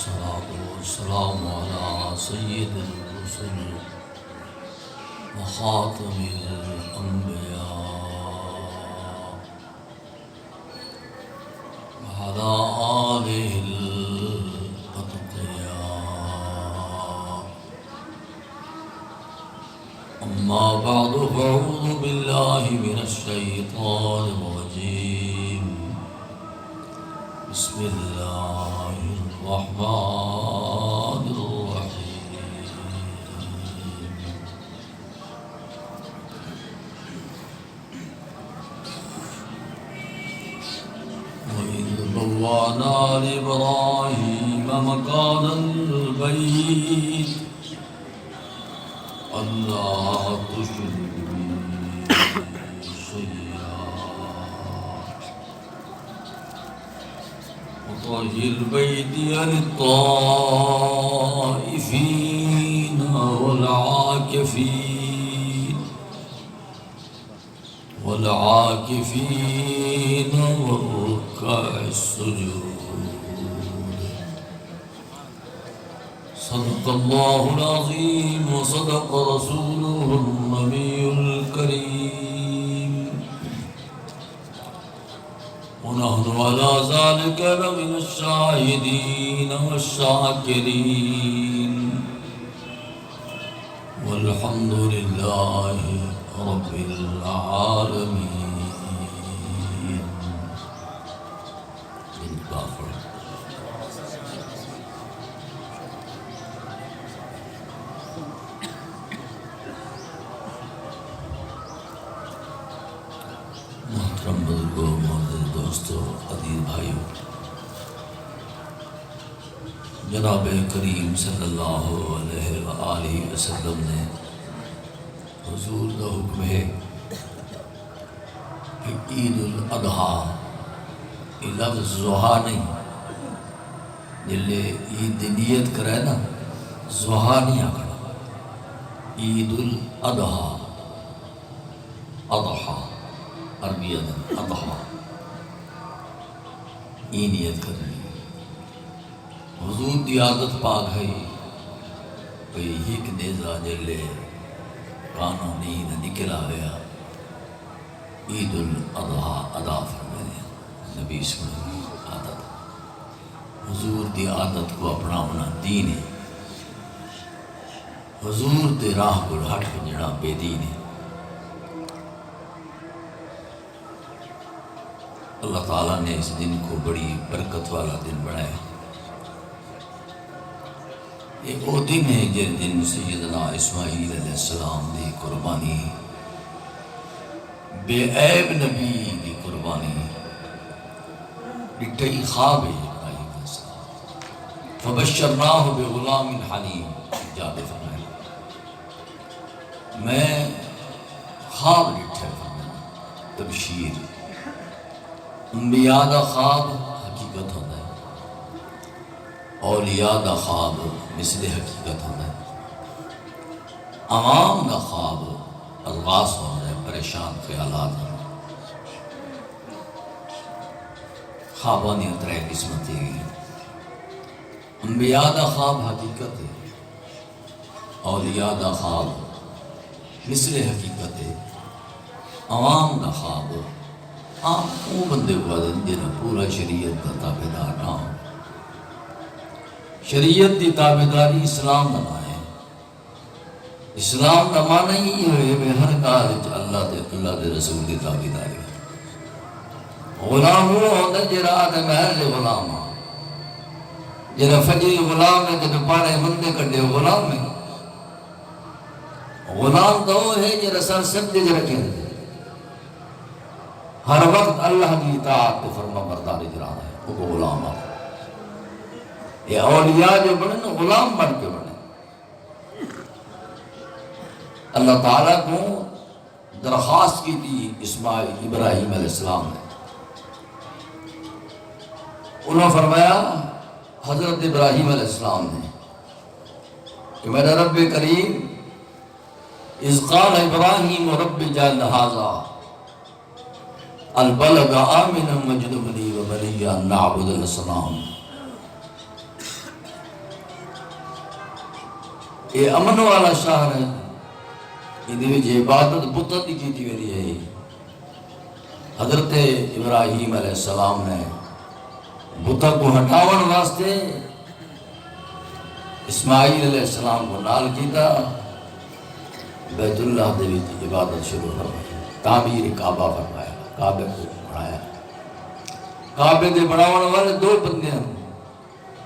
والصلاة والسلام على سيد الرسل وخاتم الأنبياء وعلى آله الأتقياء. أما بعد فأعوذ بالله من الشيطان الرجيم. بسم الله الرحمن الرحيم. وإذ بوأنا لإبراهيم مكان البيت ألا تشرك بي شيئا وطهر بيتي للطائفين والعاكفين والركع السجود. صدق الله العظيم وصدق رسوله النبي الكريم ونحن على ذلك لمن الشاهدين والشاكرين والحمد لله رب العالمين. محترم بزرگوں، معزز دوستوں، عزیز بھائیوں، جناب کریم صلی اللہ علیہ وآلہ وسلم نے حضور کا حکم ہے کہ عید الاضحیٰ، یہ لفظ ضحیٰ نہیں، جلے عید دی نیت کرے نا ضحیٰ نہیں آکھنا، عید الاضحیٰ، اضحیٰ عربی اضحیٰ یہ نیت کرنی. حضور دی عادت پاک ہے کہ ایک نیزہ جلے کانوں نیند نکلا گیا عید الاضحیٰ ادا فرمائے. نبی صلی اللہ علیہ وسلم عادت، حضور دی عادت کو اپناونا دین ہے. حضور دی راہ کو ہٹ ونجنا بے دین ہے. اللہ تعالیٰ نے اس دن کو بڑی برکت والا دن بنایا. یہ وہ دن ہے جس دن سیدنا اسماعیل علیہ السلام دی قربانی، بے عیب نبی دی قربانی ڈٹھئی خواب ہے ابراہیم علیہ السلام. فبشرناہ بغلام حلیم، جاب فرمایا میں خواب ڈٹھے فرمایا. تبشیر، انبیاء دا خواب حقیقت ہوتا ہے، اولیاء دا خواب مثل حقیقت ہوتا ہے، عوام دا خواب الغاث ہوتا ہے، پریشان خیالات ہوتا ہے. خوابانی اترے قسمت ہے. انبیاء دا خواب حقیقت ہے، اولیاء دا خواب مثل حقیقت ہے، عوام دا خواب وہ بندے کو جنہیں پورا شریعت کا تابعدار نہ ہو. شریعت کی تابعداری اسلام کا نام ہے. اسلام کا معنی ہی ہے کہ ہر کار اللہ دے رسول کی تابعداری. غلام وہ ہوتا ہے جہاں آدھے محل سے غلام ہے، جہاں فجری غلام ہے، جہاں پانے بندے کٹے غلام ہے. غلام تو وہ ہے جہاں سر سجدے رکھے ہیں، ہر وقت اللہ کی اطاعت کو فرما برداری کرا ہے، وہ کو غلام ہے. یہ اولیاء جو بنے نا غلام بن کے بنے. اللہ تعالیٰ کو درخواست کی تھی ابراہیم علیہ السلام نے. انہوں نے فرمایا حضرت ابراہیم علیہ السلام نے کہ میرا رب کریم اذ قال ابراہیم رب اجعل ھذا البلد آمنا واجنبنی وبنی ان نعبد الاصنام. یہ امن والا شہر ہے، یہ عبادت بتوں کی کیتی ویندی ہے۔ حضرت ابراہیم علیہ السلام نے بتوں کو ہٹاون واسطے اسماعیل علیہ السلام کو نال کیتا، بیت اللہ دے وچ عبادت شروع فرمائی، تعمیر کعبہ فرمایا، کعبے کو بنایا۔ کعبے دے بناون والے دو بندے ہیں،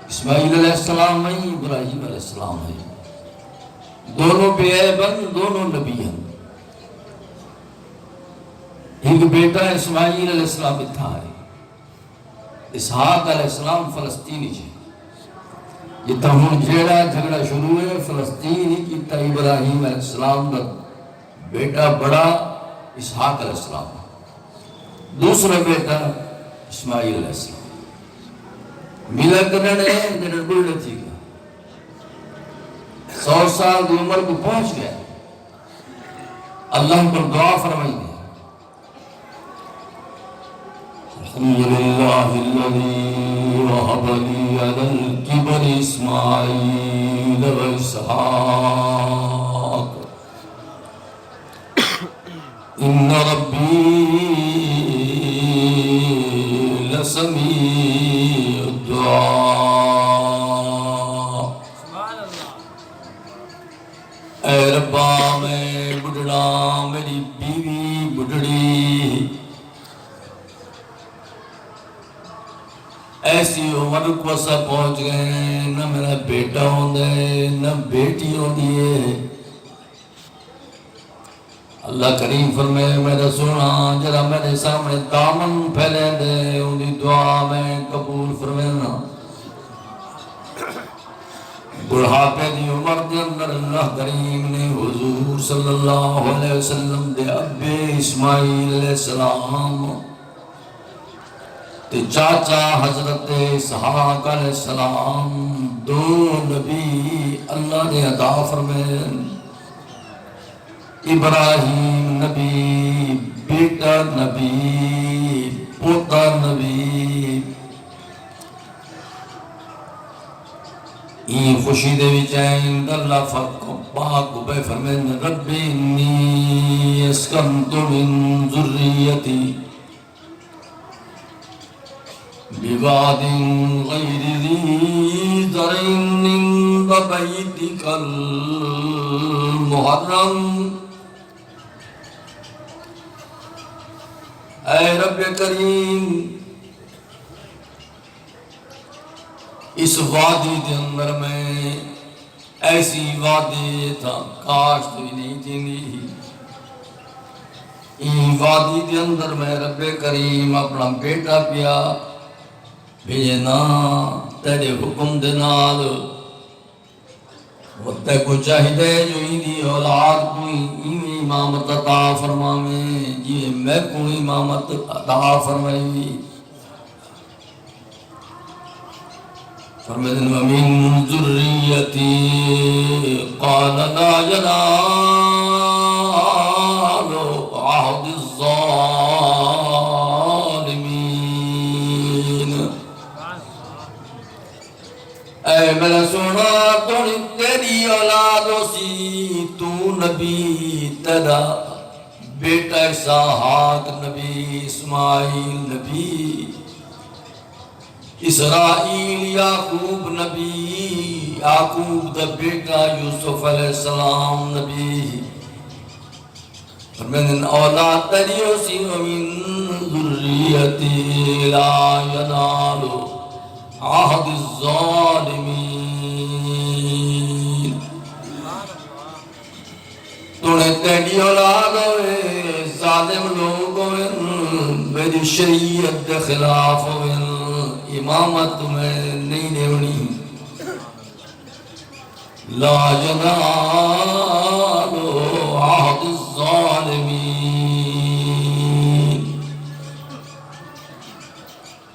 اسماعیل علیہ السلام ہیں، ابراہیم علیہ السلام ہیں، دونوں بے عیب ہیں، دونوں نبی ہیں۔ ایک بیٹا اسماعیل علیہ السلام اتھا ہے، اسحاق علیہ السلام فلسطینی چھے، جتا ہون جیڑا جھگڑا شروع ہے فلسطینی کیتا ابراہیم علیہ السلام دا بیٹا بڑا اسحاق علیہ السلام، دوسرا بیٹا اسماعیل علیہ السلام ملا کرنے جنر بلڈ تھی گا 100 سال دی عمر کو پہنچ گیا، اللہ پر دعا فرمائی دے، الحمدللہ الذی وہب لی علی الکبر اسماعیل و اسحاق ان ربی لسمیع الدعاء۔ اے ربا میں بڑھڑا، میری بیوی بڑھڑی، ایسی عمر کو سب پہنچ گئے، نہ میرا بیٹا ہوندے نہ بیٹی ہوندی ہے۔ اللہ کریم فرمائے میرا سونا جرا میرے سامنے دامن پھیلے دے، ان دی دعا میں قبول فرمائنا۔ بڑھاپے دی عمر دے اندر اللہ کریم نے حضور صلی اللہ علیہ وسلم دے ابے اسماعیل علیہ السلام تے چاچا حضرت اسحاق علیہ السلام دو نبی اللہ نے عطا فرمائے، ابراہیم نبی، بیٹا نبی، پوتا نبی۔ این خوشی دے وچائیں اللہ پاک بے فرمین رب انی اسکنت من ذریتی بواد غیر ذی زرع عند بیتک المحرم۔ اے رب کریم اس وادی دے اندر میں ایسی وادی تھا کاشت بھی نہیں تھی، این وادی دے اندر میں رب کریم اپنا بیٹا پیا بھیجنا تیرے حکم دے نال، وقتے کو چاہیدے جو ہی دی اولاد کوئی امامت عطا فرمائے، یہ میں کوئی امامت عطا فرمائی۔ فرمائن ومن ذریتی قال لا ینال عہد الظالمین۔ اے میرا سونا تیری اولاد سی، تو نبی، تیرا بیٹا اسحاق نبی، اسماعیل نبی، اسرائیل یعقوب نبی، یعقوب دا بیٹا یوسف علیہ السلام نبی، فرمین اولاد تیریو سی ومن ذریتی لا ینال عہد الظالمین۔ تونے تیری اولاد ہوئے ظالم لوگ ہوئے، میری شریعت دے خلاف ہوئے، امامت میں نہیں دیونی۔ لا ینال عہد الظالمین۔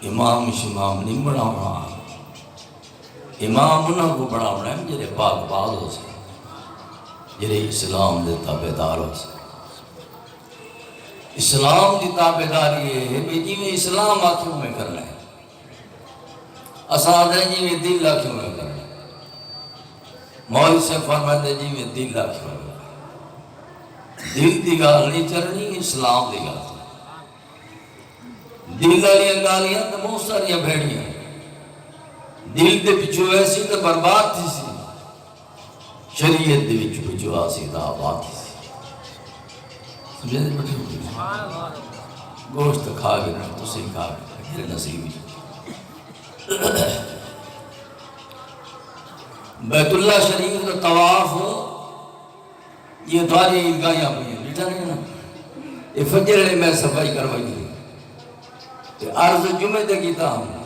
امام شمام نہیں بڑھاؤنا، امام انہوں کو بڑھاؤنا ہے جنہیں پاک باز ہو سکے، جنہیں اسلام دے تابعدار ہو سکے۔ اسلام دی تابعداری ہے جی میں اسلام آنکھوں میں کرنا ہے، اساد ہے جی میں دل آنکھوں میں کرنا ہے۔ مولوی سے فرماتے جی میں دل رکھا دل دی گال نہیں چلنی اسلام دی گال دل والی گالیاں تو بہت ساری بھیڑیاں دل دے پچھو ایسی تو برباد تھی سی شریعت دے پچھو آسی تو آباد تھی سی سمجھے دے بیٹھے ہوئے گوشت کھا گئے نا تو صحیح کھا گئے میرے نصیبی بیت اللہ شریف کا طواف یہ دواری عیدگاہیں اپنی ہیں بیٹھا نہیں نا یہ فجر نے میں صفائی کروائی ہے یہ عرض جمعہ دے کیتا ہوں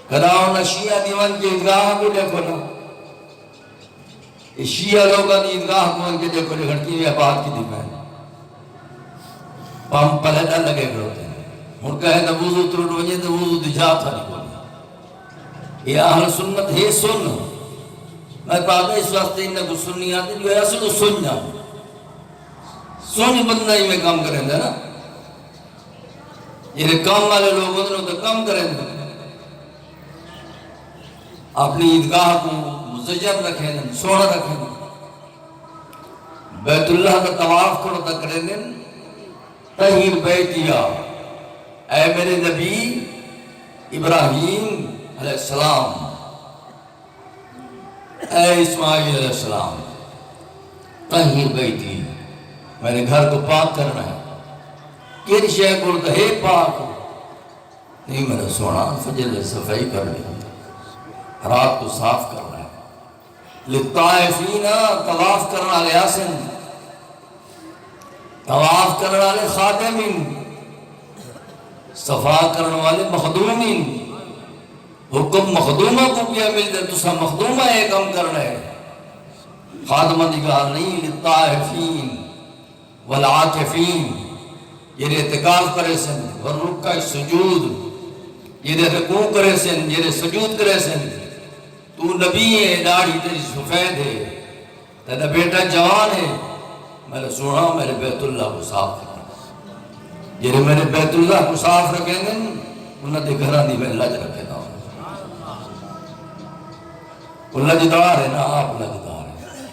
کہاؤں نا شیعہ دیوان کی عیدگاہ کو دیکھو نا یہ شیعہ لوگاں دی عیدگاہ کو ان کے دیکھو لے گھڑکی میں بات کی دیکھائیں پام پلیدہ لگے کرتے ہیں ان کا ہے نا وضو ترون وجہ تو وضو دی جات تھا نہیں بولی یہ اہل سنت ہے سن میں کہا اس واسطے انہیں کو سننی آتی جو ایسے تو سن جاؤں سن بندہ ہی میں کام کریں گے نا یہ کام والے لوگ ہوتے ہیں تو کام کریں گے اپنی عیدگاہ کو مزجر رکھیں گے سونا رکھیں گے بیت اللہ کا طواف کرو تک کریں گے تحیر بیتیا اے میرے نبی ابراہیم علیہ السلام اے اسماعیل علیہ السلام تحیر بیتی میرے گھر کو پاک کرنا ہے کن شے کو تو ہے پاک نہیں میرا سونا فجر صفائی کر لیا رات کو صاف کرنا ہے لطائفین طواف کرنا لے آسن طواف کرنے والے خادمین صفا کرنے والے مخدومین حکم مخدومہ کو کیا مل دے تو سا مخدومہ ایک کم کرنا ہے خادمہ دکھار نہیں لطائفین والعاکفین یہ اعتکاف کرے سن ورکع سجود یہ رکوع کرے سن یہ سجود کرے سن تو نبی ہے داڑھی تیری سفید ہے تیرا بیٹا جوان ہے میں نے سونا میرے بیت اللہ کو صاف کرنا یہ میرے بیت اللہ کو صاف رکھیں گے انہوں نے گھرانی میں لج رکھے دا وہ لجدار ہے نا آپ لجدار ہے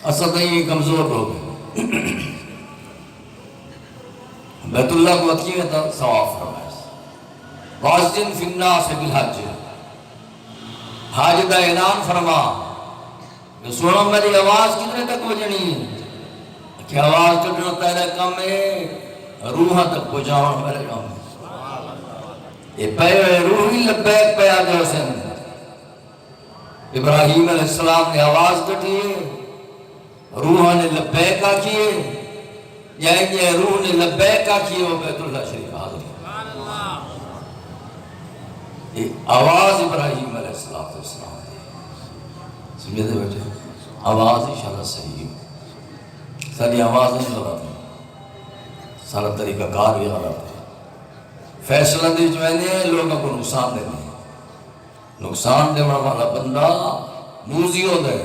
اصل نہیں کمزور لوگ ہیں بیت اللہ کو اتکی میں تھا ثواب فرمائے وَعَزِّن فِي النَّاسِ بِالْحَجِّ حاج دا اعلان فرما کہ سنو میری آواز کتنے تک بجنی ہے کہ آواز کٹنا تیرے کم ہے روحہ تک پہنچاؤں میرے کم ہے یہ روحی لبیک پہ آگے حسین ابراہیم علیہ السلام نے آواز کٹی ہے روحہ نے لبیک آکیے یہ روح نے لبیک آکیے وہ بیت اللہ شریف حاضر یہ آواز ابراہیم علیہ السلام سمجھے دے بیٹھے آواز انشاءاللہ صحیح ہے ساری آواز نہیں غلط ہے سارا طریقہ کار بھی غلط ہے فیصلہ دے جو ہے لوگوں کو نقصان دینے نقصان دینے والا بندہ موزی ہو دے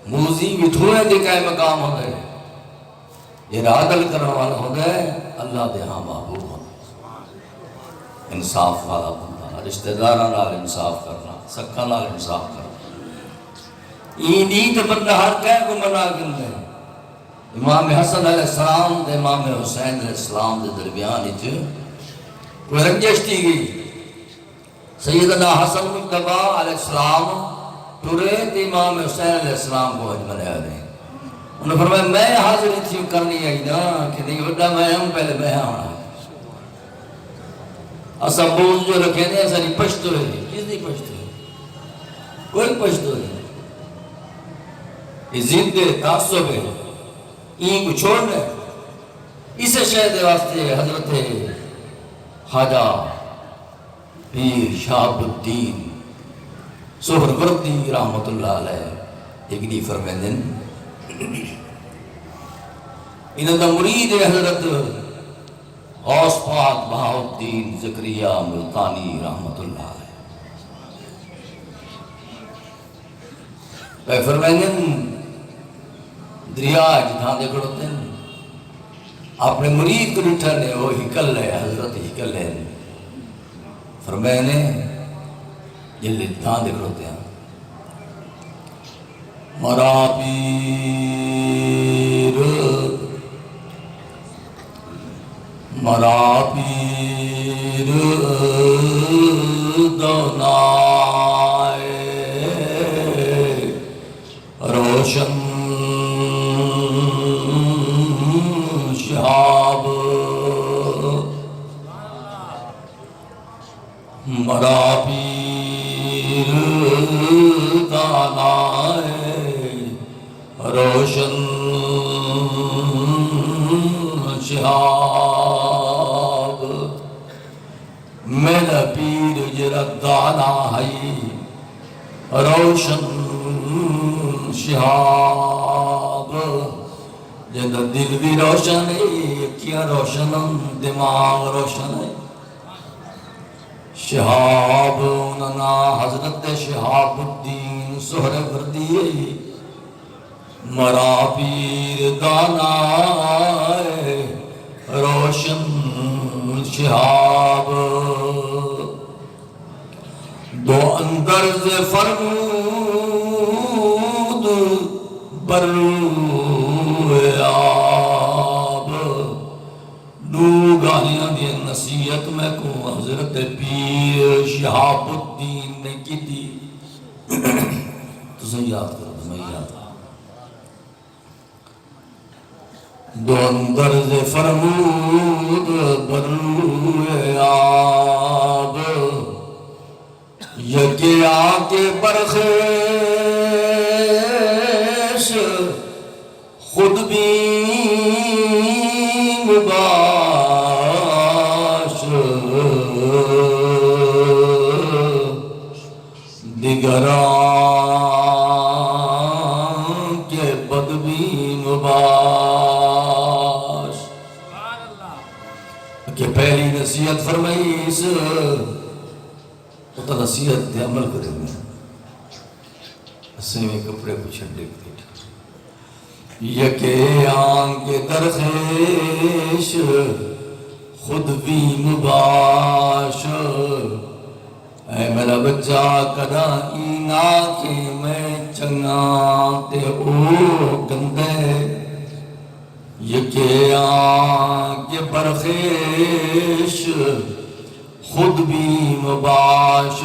موزی مٹھونے دکھائے مقام ہو دے یہ عادل کرنے والا ہو دے اللہ دے ہاں محبوب ہو دے انصاف والا بندہ رشتہ دارہ نال انصاف کرنا سکھا نال انصاف کرنا یہ نیت بندہ ہر کہہ کو منا گندے امام حسن علیہ السلام دے امام حسین علیہ السلام دے درمیان اچھے کوئی رنجش تھی گئی سیدنا حسن مجتبہ علیہ السلام ٹورے تھے امام حسین علیہ السلام کو حج ملے آنے انہوں نے فرمایا میں حاضر تھی کرنی آئی نا کہ نہیں بڑا میں ہوں پہلے میں آنا ہے اسا بوز جو رکھے نہیں ایسا نہیں پشتو ہے کس نہیں پشتو ہے کوئی پشتو ہے یہ ضد ہے تعصب ہے این کو چھوڑنا ہے اسے شہد واسطے حضرت خواجہ پیر شہاب الدین سہروردی رحمت اللہ علیہ ایک دی فرمیندن انہوں نے مرید حضرت غوث پاک بہاؤالدین زکریہ ملتانی رحمت اللہ علیہ پہ فرمیندن دریا جتھاں دے کھڑوتے ہیں اپنے مرید کو ڈٹھا نے وہ ہکل ہے حضرت ہکل ہے فرمائنے یہ لدھاں دے کھڑوتے ہیں مرا پیر مرا پیر دونائے روشن شہاب مرا پیر دانائے روشن شہاب میرا پیر جرا دانا ہے روشن شہاب جد دل بھی روشن ہے کیا روشن دماغ روشن ہے شہاب اننا حضرت شہاب الدین سہر وردی مرا پیر دانا روشن شہاب دو اندر سے فرمود برویاب دو گالیاں دی نصیحت میں کو حضرت پیر شہاب الدین نے کی تھی تو سے یاد کرو میں یاد دو اندر سے فرمود برویاب یکی آکے برخیش خود بھی مباش دیگران کے بد بھی مباش کہ پہلی نصیحت فرمائی اس تو نصیحت دے عمل کریں گے اسے میں کپڑے کو چھڑے پیٹھ یکے آن کے درخیش خود بھی مباش اے میرا بچہ کدا اینا کے میں چنگا تے او گندے یکے آن کے برخیش خود بھی مباش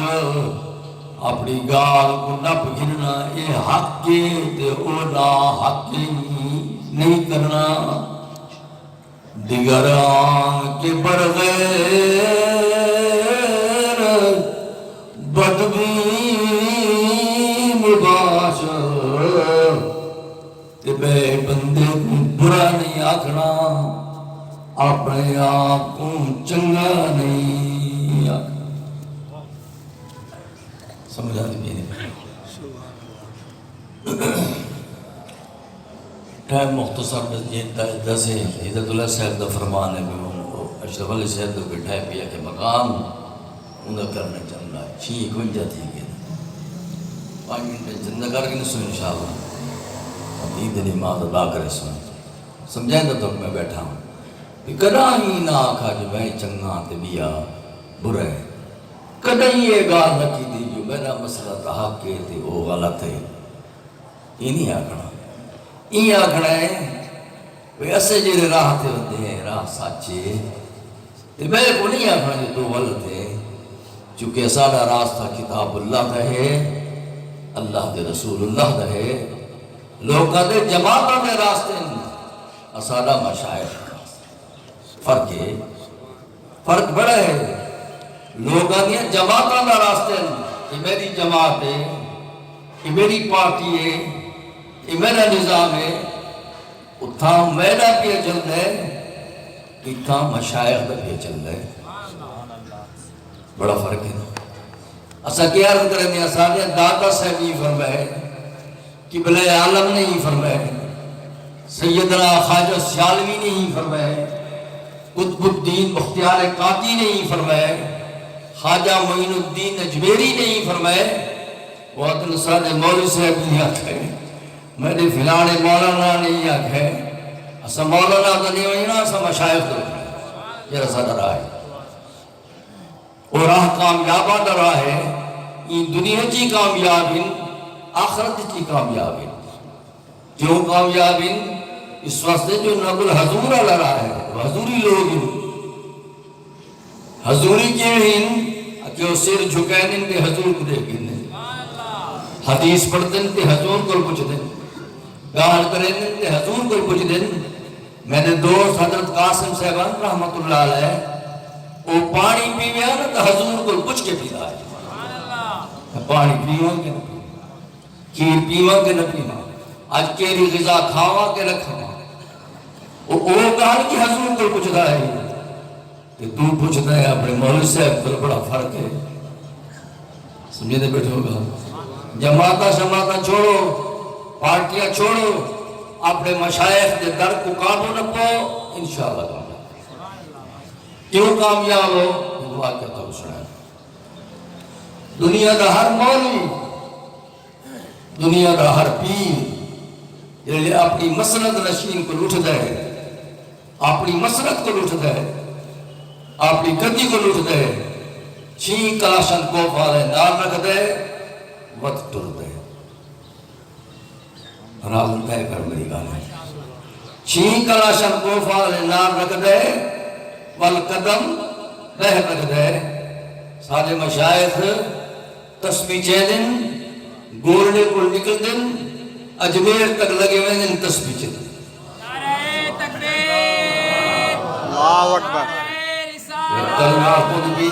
اپنی گال کو نپ گرنا اے حق کے تے اولا حق نہیں کرنا دیگران کے برغیر بد بھی مباش تے بے بندے کو برا نہیں آکھنا اپنے آپ کو چنگا نہیں سمجھا دی میرے ٹائم مختصر بس جیتا ہے دسے حضرت اللہ صاحب دا فرمان ہے کہ اشرف علی صاحب دا بیٹھا ہے پیا کہ مقام انہا کرنا چاہنا ہے چھیئے کوئی جاتی ہے کہ 5 منٹ زندہ کر کے نہیں سو انشاءاللہ اب عید نماز ادا کرے سو سمجھائیں گا تو میں بیٹھا ہوں کہ کدا ہی نہ آکھا جو میں چنگا تے بیا برا ہے کدا ہی یہ گال رکھی دی جو میرا مسئلہ تحاق کے تھے وہ غلط ہے یہ نہیں آکھنا یہ آکھنا ہے وہ ایسے جیرے راہ تے ہوتے ہیں راہ ساچے تے میں کو نہیں آکھنا جو تو غلط ہے چونکہ سارا راستہ کتاب اللہ دا ہے اللہ دے رسول اللہ دا ہے لوگاں دے جماعتوں دے راستے سارا مشاعر فرق ہے فرق بڑا ہے لوگاں دیا جماعتوں دا راستے یہ میری جماعت ہے یہ میری پارٹی ہے یہ میرا نظام ہے اتھاں میرا پیا چل رہے اتھاں مشائخ دا پیا چل رہے بڑا فرق ہے اسا کیا عرض کریں گے اسانے داتا صاحب یہ فرمائے قبلہ عالم نے یہ فرمائے سیدنا خواجہ سیالوی نے یہ فرمائے قطب الدین مختیار قادی نے یہ فرمائے خواجہ معین الدین اجمیری نے یہ فرمائے وعدن صاحب مولوی صاحب نے آکھے میرے فلانے مولانا نے یہ آکھے اسا مولانا تو نہیں ہوئی نا اسا مشایخ تو یہ رسا در آئے اور راہ کامیابہ در آئے یہ دنیا چی کامیاب ہیں آخرت چی کامیاب ہیں کیوں کامیاب ہیں؟ اس واسطے جو نقل حضور علیہ رہا ہے، حضوری لوگ ہیں، حضوری کیوں ہیں کہ وہ سر جھکائیں تے حضور کو دیکھیں، حدیث پڑھتے تے حضور کو پوچھ دیں، گال کریں تے حضور کو پوچھ دیں۔ میں نے دوست حضرت قاسم صاحبان رحمت اللہ علیہ وہ پانی پیویا نا تو حضور کو پوچھ کے پیتا ہے، پانی پیوا کہ نہ پیوا، کھیر پیوا کہ نہ پیوا، آج کیری غذا کھاوا کہ نہ کھاوا، وہ گال کی حضور کو پوچھتا ہے کہ تو پوچھتا ہے اپنے مولوی صاحب پر بڑا فرق ہے۔ سمجھے دے بیٹھے ہوگا، جماعتہ شماعتہ چھوڑو، پارٹیاں چھوڑو، اپنے مشائخ دے در کو قابو نہ پاؤ، انشاءاللہ کامیاب۔ کیوں کامیاب ہو؟ واقعہ تو سنا ہے، دنیا دا ہر مولوی، دنیا دا ہر پیر یہ اپنی مسند نشین کو لوٹ دے، اپنی مسند کو لوٹ دے، اپنی گدی کو لوٹ دے، چھین کلاشن کو فالے نار رکھ دے، وقت ٹر دے۔ رازم طے کر میری گانے، چھین کلاشن کو فالے نار رکھ دے، والقدم بہ رکھ دے۔ سارے مشائخ تسبیح چہ دن، گولڈے کو نکل دن، اجمیر تک لگے ہوئے دن تسبیح چہ دن۔ نعرہ تکبیر، اللہ اکبر۔ کلمہ خود بھی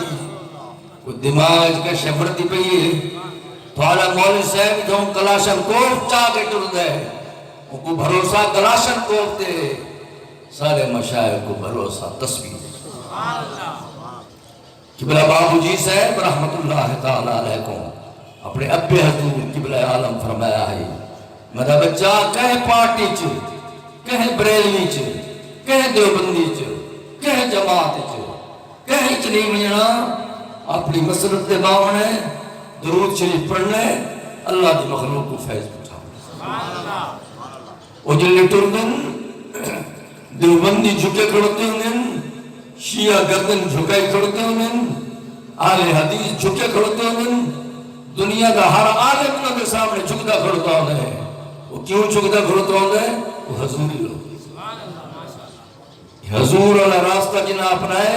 کوئی دماغ کا شفرتی پہ یہ تھوڑا مولوی صاحب جو کلاشن کوف چاہ کے ٹر دے، وہ کو بھروسہ کلاشن کوف دے، سارے مشائخ کو بھروسہ تسبیح دے۔ قبلہ بابو جی صاحب رحمت اللہ تعالیٰ علیہ کو اپنے ابے حضور قبلہ عالم فرمایا ہے، میرا بچہ کہیں پارٹی چ، کہیں بریلوی چ، کہیں دیوبندی چ، کہیں جماعت چ، کہیں چ نہیں مجھنا، اپنی مسلط دے باونے درود شریف پڑھنے، اللہ دی مخلوق کو فیض پٹھا۔ وہ جلے ٹر دن دیوبندی جھکے کھڑتے ہوں، شیعہ گردن جھکائی کھڑتے ہوں، اہل حدیث جھکے کھڑتے ہوں، دنیا کا ہر عالم انہوں کے سامنے جھکتا کھڑتا ہوں ہے۔ وہ کیوں جھکتا کھڑتا ہوں ہے؟ وہ حضوری لوگ، حضور والا راستہ جنہاں اپنائے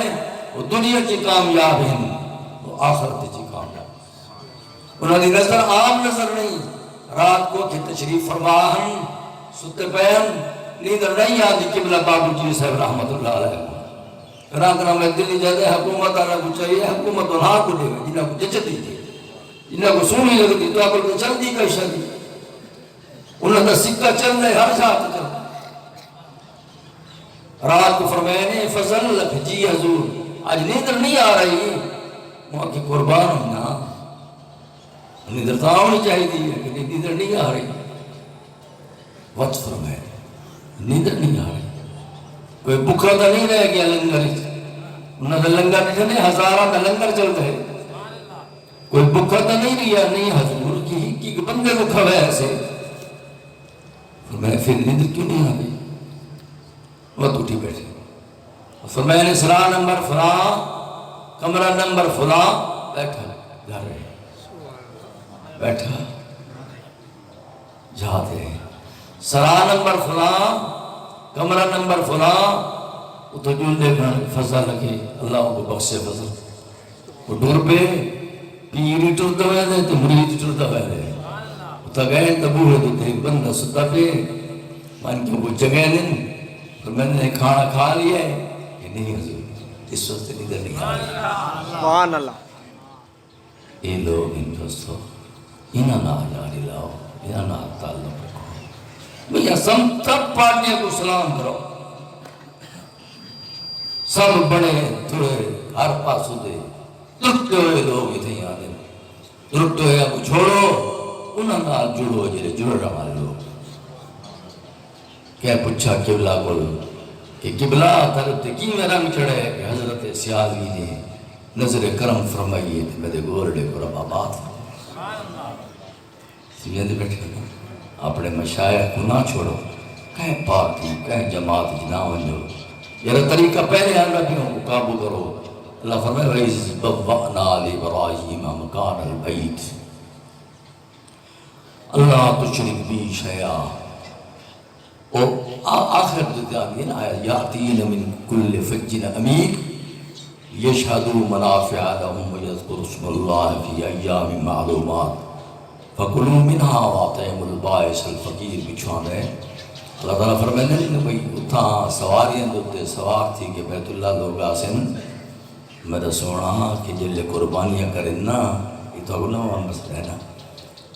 وہ دنیا کی کامیاب ہیں، وہ آخرت کی کامیاب۔ انہوں نے نظر عام نظر نہیں، رات کو کہ تشریف فرماہن ستے پہن نیدر نہیں آدھی قبلہ بابو جی صاحب رحمت اللہ علیہ کراکرہ میں دلی جاتے حکومت آنا کو چاہیے، حکومت انہاں کو دے گا جنہاں کو جچتی تھی، جنہاں کو سونی لگتی تو آپ کو چل دی کا شادی، انہاں دا سکہ چل رہے ہر ساتھ چل رہے۔ رات کو فرمائنے فضل لکھ جی حضور آج نیدر نہیں آ رہی، وہاں کی قربان ہونا نیدر تو آنی چاہی دی ہے کہ نیدر نہیں آ رہی۔ وقت فرمائے نیدر نہیں آ رہی، کوئی بکھا تو نہیں رہ گیا لنگر، انہوں نے لنگر نہیں جانے ہزارہ میں لنگر چل رہے، کوئی بکھا تو نہیں رہا، نہیں حضور کی بندے کو کھڑا ہے ایسے۔ فرمائے پھر نیدر کیوں نہیں آ گئی؟ وقت اٹھی بیٹھے، فرمائے نے سرا نمبر فلاں کمرہ نمبر فلاں، بیٹھا جا رہے بیٹھا جاتے ہیں، سرا نمبر فلاں کمرہ نمبر فلاں، اتھا جون دیکھنا فضا لگے، اللہ کو بخشے فضل، وہ ڈور پہ پیری ٹرتا ہوئے دے تو مرید ٹرتا ہوئے دے، اتھا گئے تبوہ تو ایک بندہ ستا پہ مان کے وہ جگہ دن، تو میں نے کھانا کھا لیا ہے کہ نہیں حضور اس وقت نیدر نہیں آ رہی۔ سبحان اللہ۔ یہ لوگ ان دوستو انہاں نہ جاری لاؤ، انہاں نہ تعلق رکھو، بھئی سب پارٹیاں کو سلام کرو، سب بڑے تھوڑے ہر پاسو دے ترکتے ہوئے لوگ اتنے آدھے ترکتے ہوئے آپ کو چھوڑو، انہاں نہ جڑو جلے جڑ رہا لوگ۔ کیا پوچھا قبلہ کو کہ قبلہ ترتے کی میں رنگ چڑھے کہ حضرت سیاضی نے نظر کرم فرمائیے تھے میرے گورڈے کو رب آباد سمجھے بیٹھے اپنے مشایخ کو نہ چھوڑو، کہیں پارٹی کہیں جماعت جنا ونجو، یہ طریقہ پہلے آن ربیوں کو قابو کرو۔ اللہ فرمائے وَإِذْ بَوَّأْنَا لِإِبْرَاهِيمَ مَكَانَ الْبَيْتِ اللہ تشرک بی شیئا اور آخر جو آگے نا آیا یاتین من کل فج عمیق یشہدوا منافع لهم ویذکروا اسم اللہ فی ایام معلومات فکلوا منہا واطعموا البائس الفقیر بچھوان ہے۔ اللہ تعالیٰ فرمائے کہ بھئی اتھاں سواریاں دوتے سوار تھی کہ بیت اللہ لوگ آسن میرا سونا کہ جلے قربانیاں کریں نا یہ تو نواں مسئلہ ہے نا۔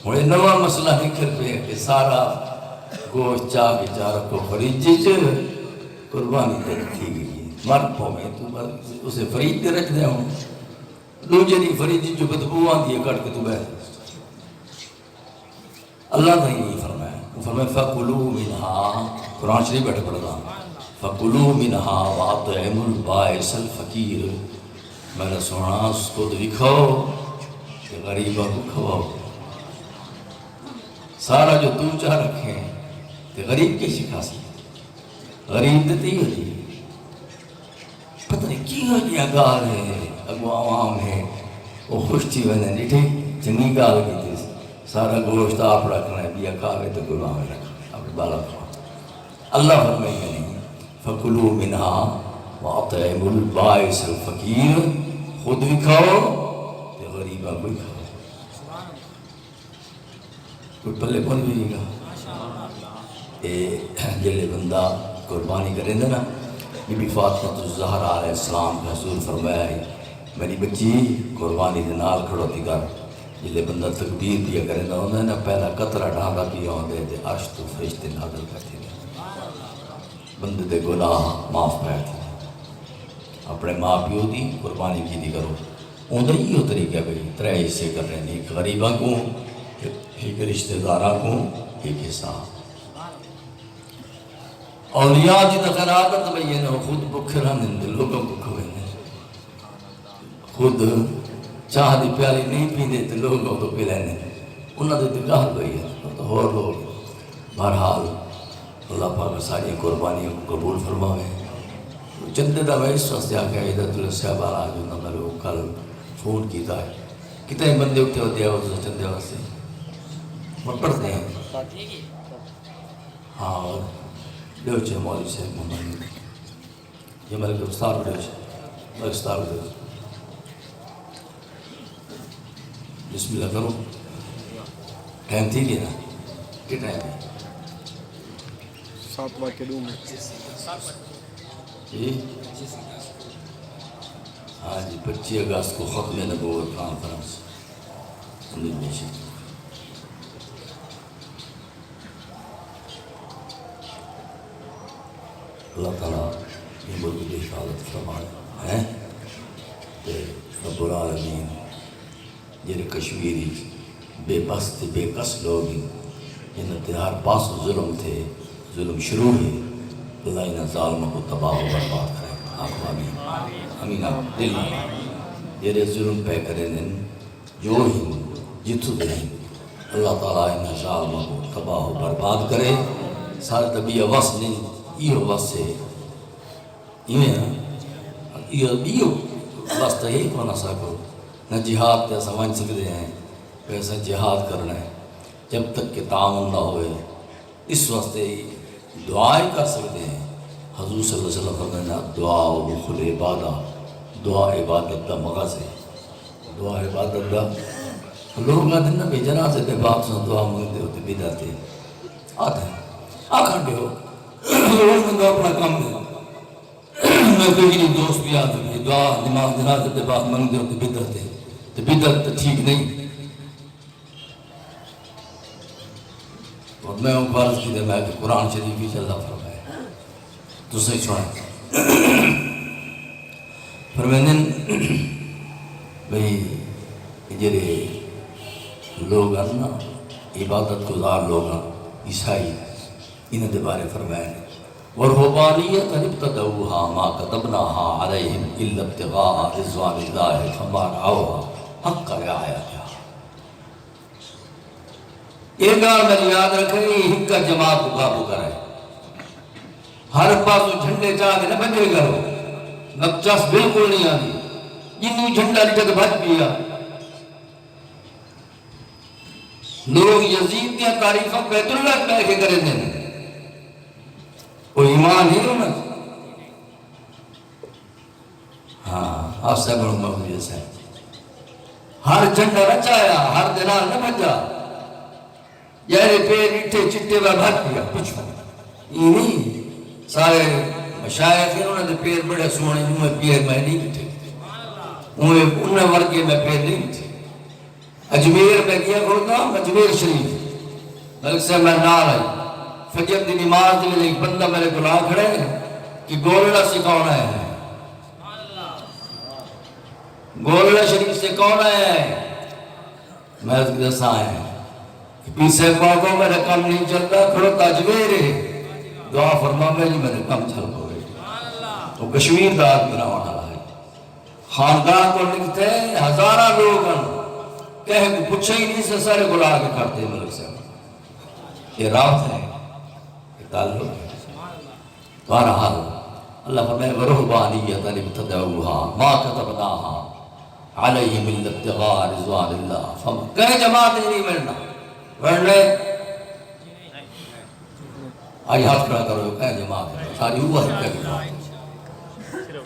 اور یہ نواں مسئلہ نکل پہ کہ سارا گوشت چاہ کے چارہ کو فریجی چھ قربانی تے رکھی گئی مرد پو میں تو اسے فرید تے رکھ دے ہوں دوجہ نہیں فریجی جو بدبو آن دیئے کٹ کے تو بیٹھ اللہ نے یہ فرمایا وہ فرمایا فَقُلُوا مِنْهَا قرآن شریف بیٹھے پڑھتا فَقُلُوا مِنْهَا وَأَطْعِمُوا الْبَائِسَ الْفَقِيرَ میرا سونا اس کو دکھاؤ کہ غریبہ کو کھواؤ سارا جو تو چاہ رکھیں کہ غریب کیسی کھاسی غریب دیتے ہی ہوتی پتہ نہیں کی ہو گیا گال ہے اگو عوام ہے وہ خوش تھی میں نے ڈٹھے چنگی گال کی تھی سارا گوشت آپ رکھنا ہے بیا کھا گئے تو گناہ میں رکھنا آپ بالا کھا اللہ فرمائے گا نہیں فَقُلُوا مِنْهَا وَأَطْعِمُوا الْبَائِسَ الْفَقِيرَ خود بھی کھاؤ کہ غریبہ کوئی کھاؤ کوئی پلے پن بھی نہیں گا جلے بندہ قربانی کریں دے نا بی بی فاطمہ الزہرا علیہ السلام کا حضور فرمایا ہے میری بچی قربانی دے نال کھڑو تھی کر جلے بندہ تکبیر دیا کریں دا ہوندہ ہے نا پہلا قطرہ ڈھانگا پیا ہوندے دے عرش تو فرشتے نازل کرتے ہیں بندے دے گناہ معاف پہ تھے اپنے ماں پیو دی قربانی کی دی کرو اوندہ ہی ہو طریقہ بھئی ترے حصے کر رہے ہیں ایک غریبہ کو ایک رشتہ دارہ کو ایک حصہ اولیاء جی دا خیراتت بھئی نہ خود بکھرا نندے لوگوں کو کھوئے خود چاہ دی پیالی نہیں پیندے تو لوگوں کو پلائنے انہاں دے دگاہ بھئی ہے تو اور لوگ بہرحال اللہ پاک ساری قربانیوں کو قبول فرماوے چندے دا میں اس واسطے آگیا عیدت اللہ صاحب آرہا جو نہ میں لوگ کل فون کیتا ہے کتنے بندے اٹھے ہوتے ہیں وہ چندے واسطے وہ پڑھتے ہیں ہاں اور دیوچے مولی سے محمد یہ میرے کو استار دیوچے میں استار دیوچے بسم اللہ کرو ٹائم تھی گیا نا کہ ٹائم ہے 7 واقع دوں میں جی ہاں جی 25 اگست کو ختم نبوت کانفرنس اللہ تعالیٰ یہ ملک کی حفاظت فرمائے ہیں کہ رب العالمین جنہیں کشمیری بے بس تھے بے کس لوگ جنہیں تہار پاس ظلم تھے ظلم شروع ہے اللہ انہیں ظالموں کو تباہ و برباد کریں آخو آمین امین آپ دل جنہیں ظلم پہ کریں دن جو ہی جتو دیں اللہ تعالیٰ انہیں ظالموں کو تباہ و برباد کرے سارے طبیعہ وس نہیں یہ وس سے یہ وس تو یہی کونا سکو نہ جہاد تے سمجھ سکتے ہیں کیسے جہاد کرنا ہے جب تک کہ تعاون نہ ہوئے اس واسطے دعائیں کر سکتے ہیں حضور صلی اللہ علیہ وسلم فرمایا دعا و بخل عبادہ دعا عبادت دا مغز ہے دعا عبادت دا لوگ نہ دن بے جنازے تے باپ سے دعا مانگتے ہوتے بدعت آتے ہیں آکھن دے ہو لوگ اپنا کام دے میں کوئی دوست بھی آتے ہیں دعا نماز جنازے تے باپ مانگتے ہوتے بدعت ہے تو بدعت ٹھیک نہیں اور میں ان کو عرض کی دے میں کہ قرآن شریف بھی چلتا فرمایا تو صحیح سنائیں فرمائن بھئی جرے لوگ ہیں نا عبادت گزار لوگ ہیں عیسائی انہیں دے بارے فرمائن وَالرُّحْبَانِيَّةَ ابْتَدَعُوهَا مَا كَتَبْنَاهَا عَلَيْهِمْ إِلَّا ابْتِغَاءَ رِضْوَانِ اللَّهِ فَمَا رَعَوْهَا حق رعایتها ایک گال میں یاد رکھیں ہک کا جماعت کو قابو کرے ہر پاسو جھنڈے چاہ دے نہ بندے کرو نقچاس بالکل نہیں آدھی جنہوں جھنڈا لٹے تو بھج پیا لوگ یزید دیا تعریفہ بیت اللہ پہ کے کریں دیں کوئی ایمان ہی نہ ہاں آپ سے بڑھوں مغزی سے ہر جھنڈا نہ چاہیا ہر دنال نہ بجا یعنی پیر اٹھے چٹے میں بھٹ گیا کچھ یہ نہیں سارے مشایخ انہوں نے پیر بڑے سونے انہیں پیر میں نہیں تھے انہیں ورگے میں پیر نہیں تھے اجمیر میں کیا کرتا اجمیر شریف ملک سے میں نال آئی فجر دی نماز دے ایک بندہ میرے گناہ کھڑے کہ گولڑا سے کون ہے گولڑا شریف سے کون ہے میں اس کے دسا ہے کہ پیسے پاکوں میرے کام نہیں چلتا کھڑو تاجویر ہے دعا فرما میری میرے کام چل پوئے وہ کشمیر دا آدمی نہ وہاں ہے خاندان کو لکھتے ہزارہ لوگ کہہ کو پچھے ہی نہیں سے سارے گلا کے کرتے ملک سے یہ رابط ہے یہ تعلق ہے بہرحال اللہ فرمائے وَرُحْبَانِيَّةً ابْتَدَعُوهَا مَا كَتَبْنَاهَا عَلَيْهِمْ إِلَّا ابْتِغَاءَ رِضْوَانِ اللَّهِ کہیں جماعت نہیں ملنا ورنہ آئی ہاتھ کھڑا کرو کہیں جماعت ساری اوہ ہے کہیں جماعت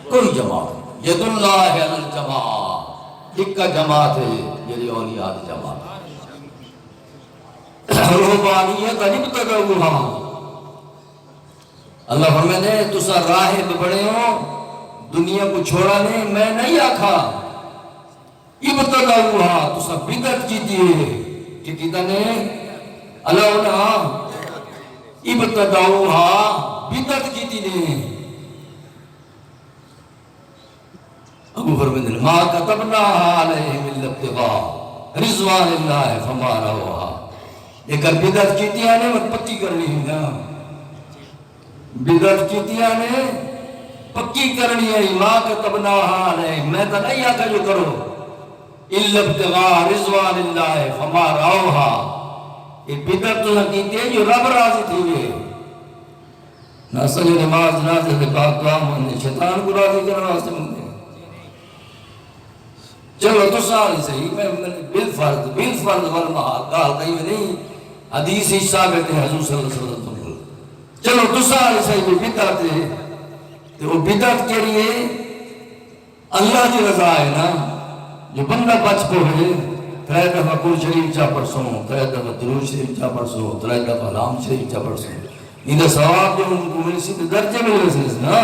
کوئی جماعت ید اللہ علی الجماعت ایک کا جماعت ہے یہ اولیاء جماعت رہبانیت ابتدعوها اللہ فرماتے ہیں تسا راہب بڑے ہو دنیا کو چھوڑا نہیں میں نہیں آکھا ابتدعوها تسا بدعت کی دیئے کہ کہتا نے اللہ انہا ابتدعوها بدعت کی دیئے ابو فرماتے ہیں ما كتبناها عليهم الا ابتغاء رضوان اللہ فما رأوها یہ کر بدعت کیتیا نے مت پکی کرنی ہے نا بدعت کیتیا نے پکی کرنی ہے ماں كتبناها علیہ میں تو نہیں آتا جو کرو الا ابتغاء رضوان اللہ فما رأوها یہ بدعت تو کیتی ہے جو رب راضی تھی ہوئے نہ سجو نماز نازل پاک دعا مندے شیطان کو راضی کرنا واسطے مندے چلو تو سال صحیح میں بالفرد والمحال کہا کہیں میں نہیں حدیث ہی ثابت ہے حضور صلی اللہ علیہ وسلم چلو تو سال صحیح بھی بدعت ہے تو وہ بدعت کے لیے اللہ کی رضا ہے نا جو بندہ بچ کو ہے ترائے دفعہ قرآن شریف چاہ پرسوں ترائے دفعہ درود شریف چاہ پرسوں ترائے دفعہ لام شریف چاہ پرسوں انہیں ثواب جو ان کو ملسی درجے میں ویسے نا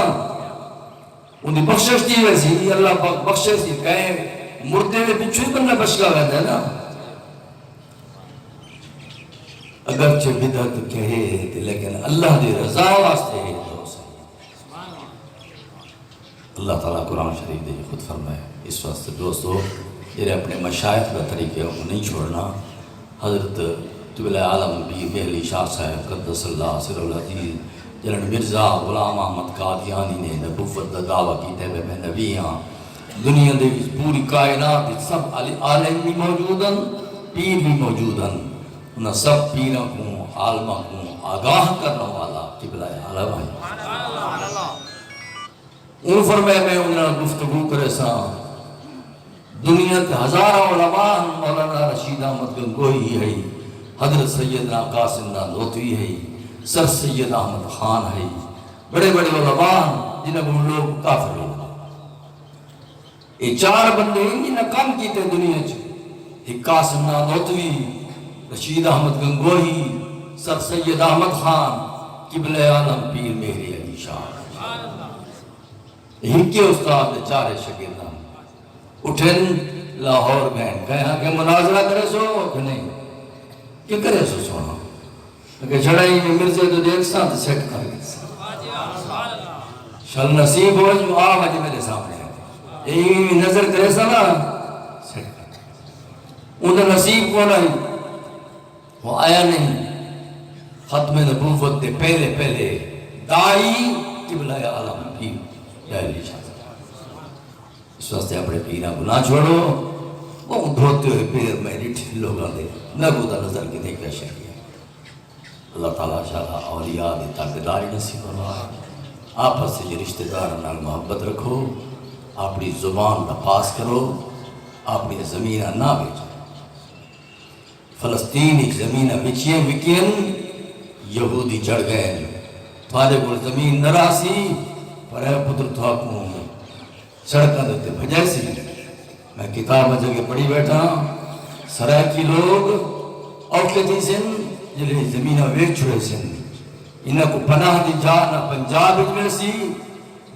انہیں بخشش دی ویسی اللہ بخشش دی کہیں مردے میں پچھوئی بندہ بچکا رہتا ہے نا اگرچہ بدعت کہے لیکن اللہ دی رضا واسطے ہے اللہ تعالیٰ قرآن شریف دے خود فرمائے اس واسطے دوستو یہ اپنے مشایخ کا طریقے کو نہیں چھوڑنا حضرت طویل عالم بھی مہلی شاہ صاحب قدس اللہ سر العزیز جنہوں مرزا غلام احمد قادیانی نے نبوت دا دعویٰ کی تے میں نبی ہاں دنیا دے پوری کائنات سب عالم بھی موجودن پیر بھی موجودن انہاں سب پیروں کو عالمہ کو آگاہ کرنا والا قبلہ عالم ہے ان فرمائے میں انہاں گفتگو کرے سا دنیا کے ہزارہ علماء مولانا رشید احمد گنگوہی ہے حضرت سیدنا قاسم نانوتوی ہے سر سید احمد خان ہے بڑے بڑے علماء جنہیں وہ لوگ کافر ہیں یہ چار بندے ہیں جنہیں کام کیتے دنیا چ ایک قاسم نانوتوی رشید احمد گنگوہی سر سید احمد خان قبلہ عالم پیر مہری علی شاہ ہی کے استاد چارے شاگردان اٹھن لاہور گئے کہا کہ مناظرہ کرے سو کہ نہیں کہ کرے سو سونا کہ چھڑائی میں مرزے تو دیکھ ساتھ سیٹ کر گئے شل نصیب ہو جو آج میرے سامنے ایمی نظر کرے سا نا سیٹ کر انہیں نصیب کو نہیں وہ آیا نہیں ختم نبوت دے پہلے دائی قبلہ عالم کی جائلی شاہ اس واسطے اپنے پیرہ گناہ چھوڑو وہ دھوتے ہوئے پیر میں ریٹھ لوگاں دے نہ گودہ نظر کے دیکھ پیشہ کیا اللہ تعالیٰ شاہ اولیاء دی تاقیداری نصیب فرما آپس سے یہ رشتہ دار نال محبت رکھو اپنی زبان نہ پاس کرو اپنی زمینہ نہ بیچو فلسطینی زمینہ بچیں بکین یہودی چڑھ گئے تھوڑے کو زمین نراسی پر اے پتر تھا کو سڑکاں دے بھجے سی میں کتاب جگہ پڑھی بیٹھا سرائکی لوگ اوکے تھی سن جلے زمینہ ویچ چھوڑے سن انہاں کو پناہ دی جا نہ پنجاب مل سی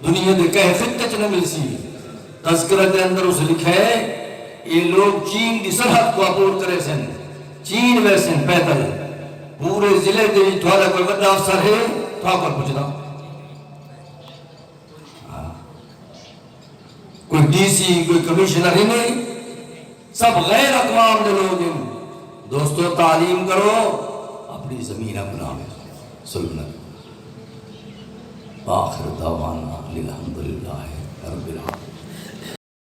دنیا دے کہے خطے چ نہ مل سی تذکرہ دے اندر اس لکھا ہے یہ لوگ چین دی سرحد کو عبور کرے سن چین میں سن پیدل پورے ضلع دے تھوڑا کوئی بڑا افسر ہے تھوڑا کر پوچھنا کوئی ڈی سی کوئی کمیشنر ہی نہیں سب غیر اقوام دے لوگ ہیں دوستو تعلیم کرو اپنی زمین اپنا سلطنت آخر دعوانا الحمدللہ رب العالمین